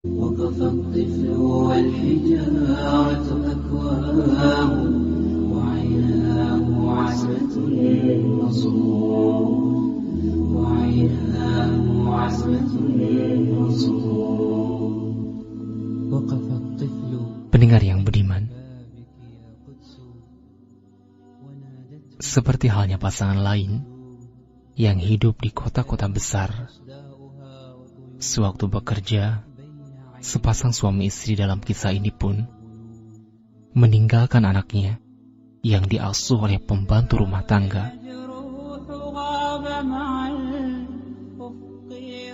وقف الطفل والحجارة أكواه وعيناه عسلة وصور وعيناه عسلة وصور وقف الطفل. Pendengar yang budiman, seperti halnya pasangan lain yang hidup di kota-kota besar, sewaktu bekerja, sepasang suami istri dalam kisah ini pun meninggalkan anaknya yang diasuh oleh pembantu rumah tangga.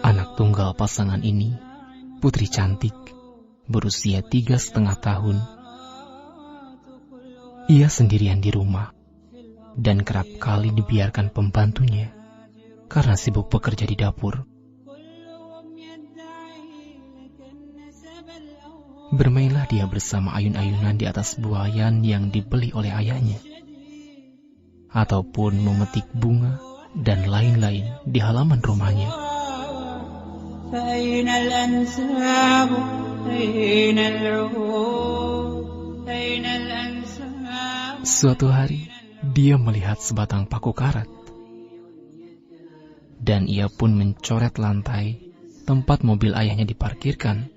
Anak tunggal pasangan ini, putri cantik, berusia 3,5 tahun. Ia sendirian di rumah dan kerap kali dibiarkan pembantunya karena sibuk bekerja di dapur. Bermainlah dia bersama ayun-ayunan di atas buayan yang dibeli oleh ayahnya, ataupun memetik bunga dan lain-lain di halaman rumahnya. Suatu hari, dia melihat sebatang paku karat, dan ia pun mencoret lantai tempat mobil ayahnya diparkirkan.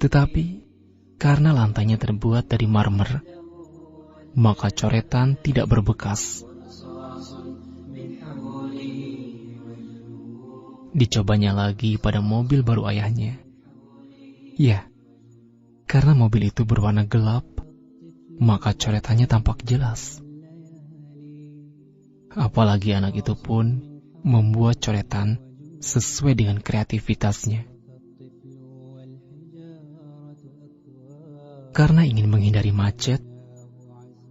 Tetapi, karena lantainya terbuat dari marmer, maka coretan tidak berbekas. Dicobanya lagi pada mobil baru ayahnya. Ya, karena mobil itu berwarna gelap, maka coretannya tampak jelas. Apalagi anak itu pun membuat coretan sesuai dengan kreativitasnya. Karena ingin menghindari macet,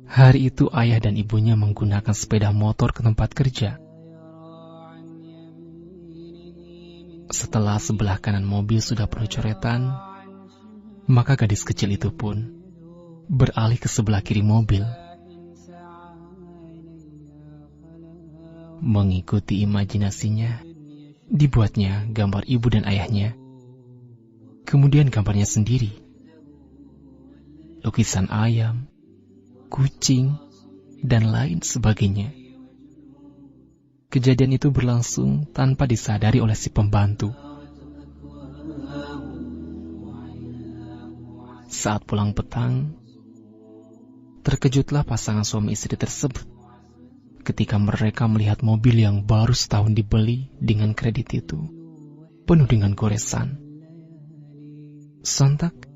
hari itu ayah dan ibunya menggunakan sepeda motor ke tempat kerja. Setelah sebelah kanan mobil sudah penuh coretan, maka gadis kecil itu pun beralih ke sebelah kiri mobil. Mengikuti imajinasinya, dibuatnya gambar ibu dan ayahnya, kemudian gambarnya sendiri. Lukisan ayam, kucing, dan lain sebagainya. Kejadian itu berlangsung tanpa disadari oleh si pembantu. Saat pulang petang, terkejutlah pasangan suami istri tersebut ketika mereka melihat mobil yang baru setahun dibeli dengan kredit itu penuh dengan goresan. Sontak,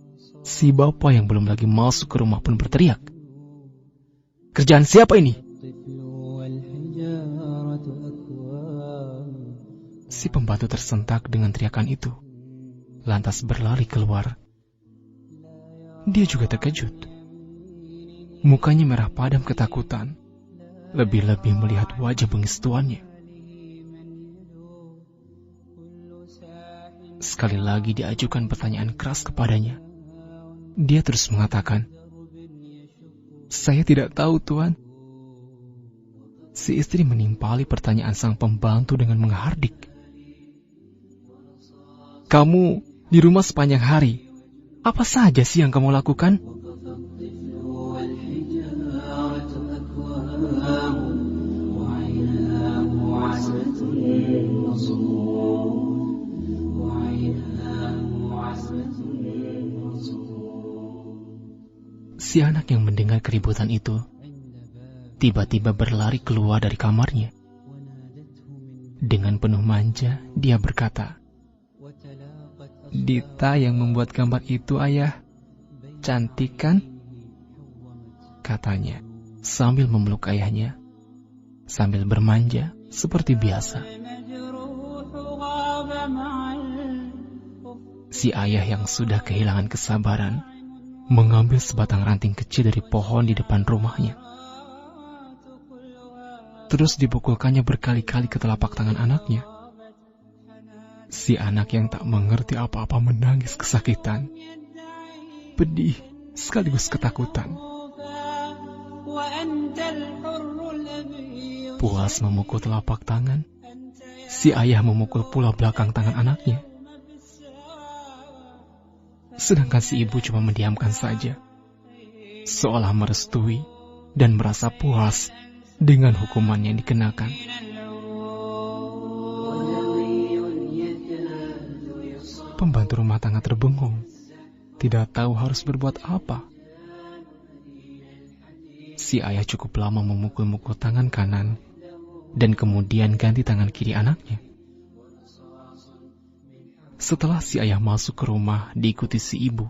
si bapak yang belum lagi masuk ke rumah pun berteriak, "Kerjaan siapa ini?" Si pembantu tersentak dengan teriakan itu, lantas berlari keluar. Dia juga terkejut. Mukanya merah padam ketakutan, lebih-lebih melihat wajah bengis tuannya. Sekali lagi diajukan pertanyaan keras kepadanya. Dia terus mengatakan, "Saya tidak tahu, Tuan." Si istri menimpali pertanyaan sang pembantu dengan menghardik. "Kamu di rumah sepanjang hari, apa saja sih yang kamu lakukan?" Si anak yang mendengar keributan itu tiba-tiba berlari keluar dari kamarnya. Dengan penuh manja, dia berkata, "Dita yang membuat gambar itu, Ayah. Cantik kan?" katanya sambil memeluk ayahnya, sambil bermanja seperti biasa. Si ayah yang sudah kehilangan kesabaran mengambil sebatang ranting kecil dari pohon di depan rumahnya. Terus dipukulkannya berkali-kali ke telapak tangan anaknya. Si anak yang tak mengerti apa-apa menangis kesakitan, pedih sekaligus ketakutan. Puas memukul telapak tangan, si ayah memukul pula belakang tangan anaknya. Sedangkan si ibu cuma mendiamkan saja, seolah merestui dan merasa puas dengan hukuman yang dikenakan. Pembantu rumah tangga terbengung, tidak tahu harus berbuat apa. Si ayah cukup lama memukul-mukul tangan kanan dan kemudian ganti tangan kiri anaknya. Setelah si ayah masuk ke rumah diikuti si ibu,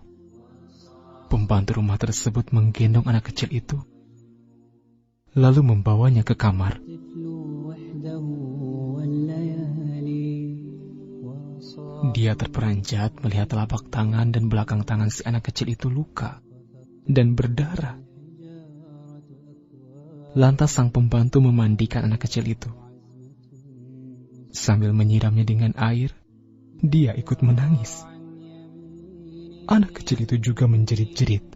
pembantu rumah tersebut menggendong anak kecil itu, lalu membawanya ke kamar. Dia terperanjat melihat telapak tangan dan belakang tangan si anak kecil itu luka dan berdarah. Lantas sang pembantu memandikan anak kecil itu. Sambil menyiramnya dengan air, dia ikut menangis. Anak kecil itu juga menjerit-jerit,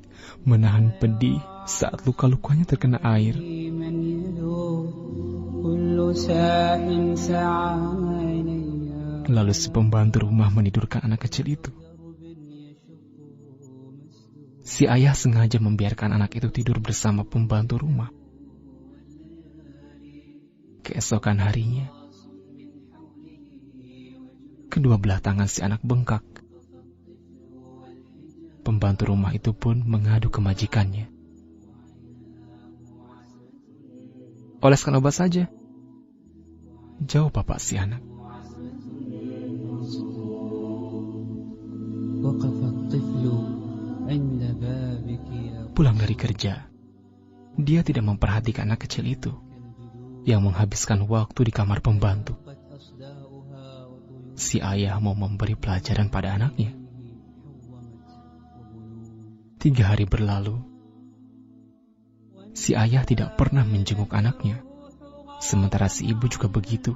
menahan pedih saat luka-lukanya terkena air. Lalu si pembantu rumah menidurkan anak kecil itu. Si ayah sengaja membiarkan anak itu tidur bersama pembantu rumah. Keesokan harinya, kedua belah tangan si anak bengkak. Pembantu rumah itu pun mengadu ke majikannya. Oleskan obat saja, jawab bapak si anak. Pulang dari kerja, dia tidak memperhatikan anak kecil itu yang menghabiskan waktu di kamar pembantu. Si ayah mau memberi pelajaran pada anaknya. 3 hari berlalu, si ayah tidak pernah menjenguk anaknya, sementara si ibu juga begitu.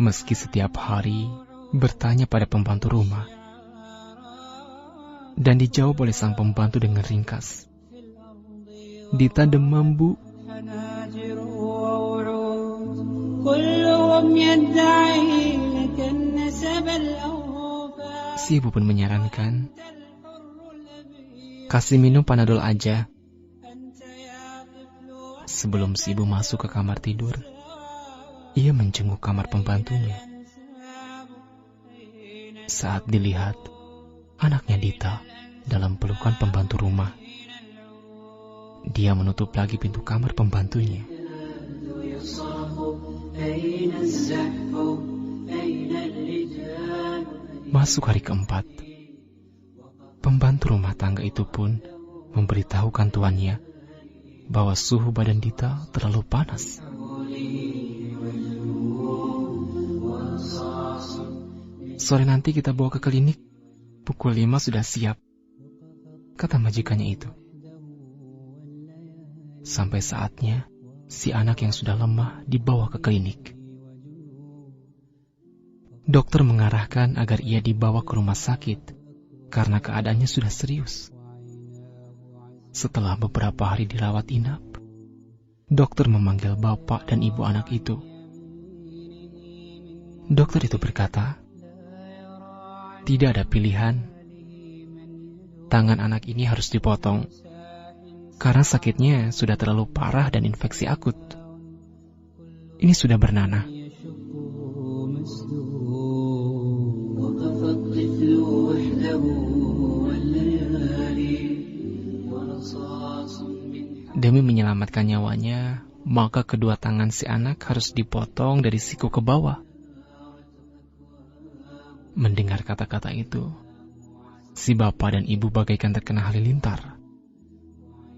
Meski setiap hari bertanya pada pembantu rumah, dan dijawab oleh sang pembantu dengan ringkas. Dita demam, Bu. Si ibu pun menyarankan, kasih minum Panadol aja. Sebelum si ibu masuk ke kamar tidur, ia menjenguk kamar pembantunya. Saat dilihat, anaknya Dita dalam pelukan pembantu rumah. Dia menutup lagi pintu kamar pembantunya. Masuk hari keempat, pembantu rumah tangga itu pun memberitahukan tuannya bahwa suhu badan Dita terlalu panas. Sore nanti kita bawa ke klinik, pukul 5 sudah siap, kata majikannya itu. Sampai saatnya, si anak yang sudah lemah dibawa ke klinik. Dokter mengarahkan agar ia dibawa ke rumah sakit karena keadaannya sudah serius. Setelah beberapa hari dirawat inap, dokter memanggil bapak dan ibu anak itu. Dokter itu berkata, tidak ada pilihan. Tangan anak ini harus dipotong karena sakitnya sudah terlalu parah dan infeksi akut. Ini sudah bernanah. Demi menyelamatkan nyawanya, maka kedua tangan si anak harus dipotong dari siku ke bawah. Mendengar kata-kata itu, si bapak dan ibu bagaikan terkena halilintar.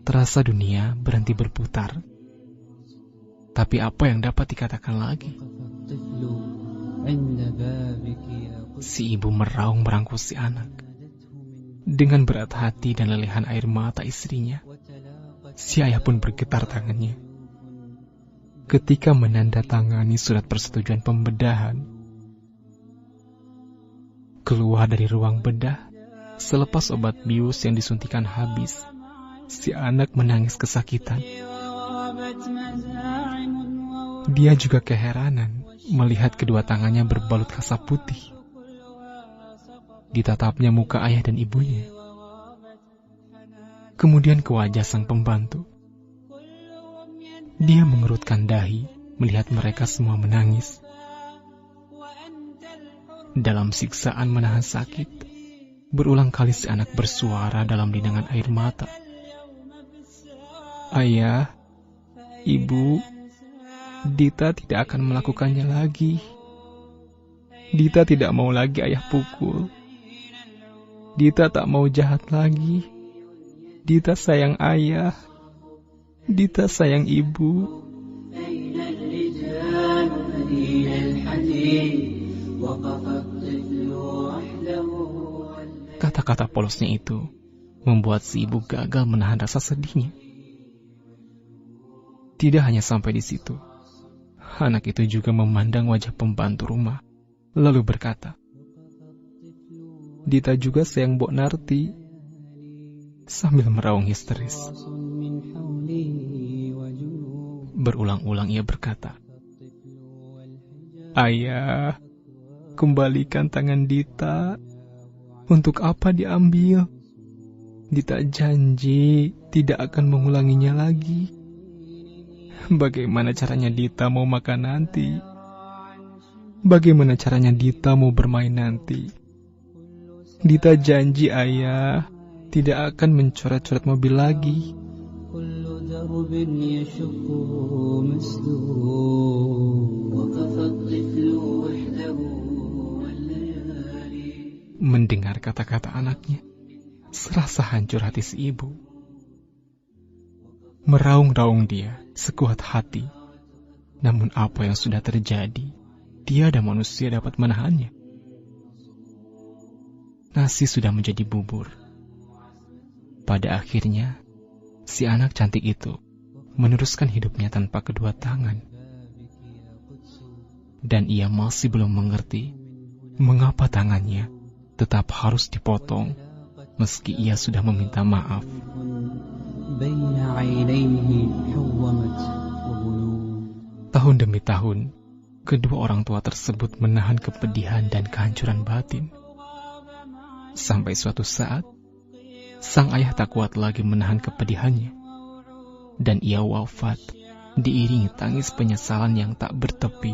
Terasa dunia berhenti berputar. Tapi apa yang dapat dikatakan lagi? Si ibu meraung merangkul si anak. Dengan berat hati dan lelehan air mata istrinya, si ayah pun bergetar tangannya. Ketika menandatangani surat persetujuan pembedahan, keluar dari ruang bedah, selepas obat bius yang disuntikan habis, si anak menangis kesakitan. Dia juga keheranan melihat kedua tangannya berbalut kasar putih. ditatapnya muka ayah dan ibunya. Kemudian ke wajah sang pembantu. Dia mengerutkan dahi melihat mereka semua menangis. Dalam siksaan menahan sakit, berulang kali si anak bersuara dalam linangan air mata. Ayah, ibu, Dita tidak akan melakukannya lagi. Dita tidak mau lagi ayah pukul. Dita tak mau jahat lagi. Dita sayang ayah. Dita sayang ibu. Kata-kata polosnya itu membuat si ibu gagal menahan rasa sedihnya. Tidak hanya sampai di situ, anak itu juga memandang wajah pembantu rumah, lalu berkata, Dita juga sayang Mbok Narti, sambil meraung histeris. Berulang-ulang ia berkata, Ayah, kembalikan tangan Dita. Untuk apa diambil? Dita janji tidak akan mengulanginya lagi. Bagaimana caranya Dita mau makan nanti? Bagaimana caranya Dita mau bermain nanti? Dita janji ayah tidak akan mencoret-coret mobil lagi. Mendengar kata-kata anaknya, serasa hancur hati si ibu. Meraung-raung dia sekuat hati. Namun apa yang sudah terjadi, tiada manusia dapat menahannya. Nasi sudah menjadi bubur. Pada akhirnya, si anak cantik itu meneruskan hidupnya tanpa kedua tangan. Dan ia masih belum mengerti mengapa tangannya tetap harus dipotong meski ia sudah meminta maaf. Tahun demi tahun, kedua orang tua tersebut menahan kepedihan dan kehancuran batin. Sampai suatu saat, sang ayah tak kuat lagi menahan kepedihannya, dan ia wafat diiringi tangis penyesalan yang tak bertepi.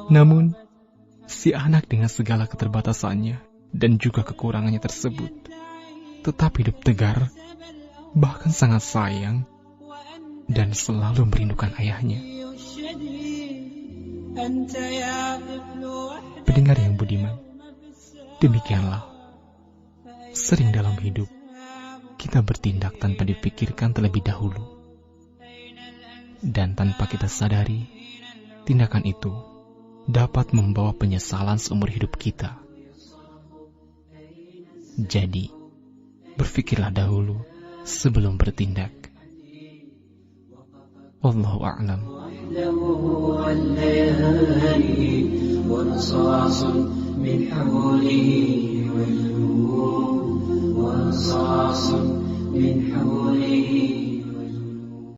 Namun, si anak dengan segala keterbatasannya dan juga kekurangannya tersebut tetap hidup tegar, bahkan sangat sayang dan selalu merindukan ayahnya. Pendengar yang budiman, demikianlah sering dalam hidup kita bertindak tanpa dipikirkan terlebih dahulu, dan tanpa kita sadari tindakan itu dapat membawa penyesalan seumur hidup kita. Jadi, berpikirlah dahulu sebelum bertindak. Wallahu a'lam. من حوله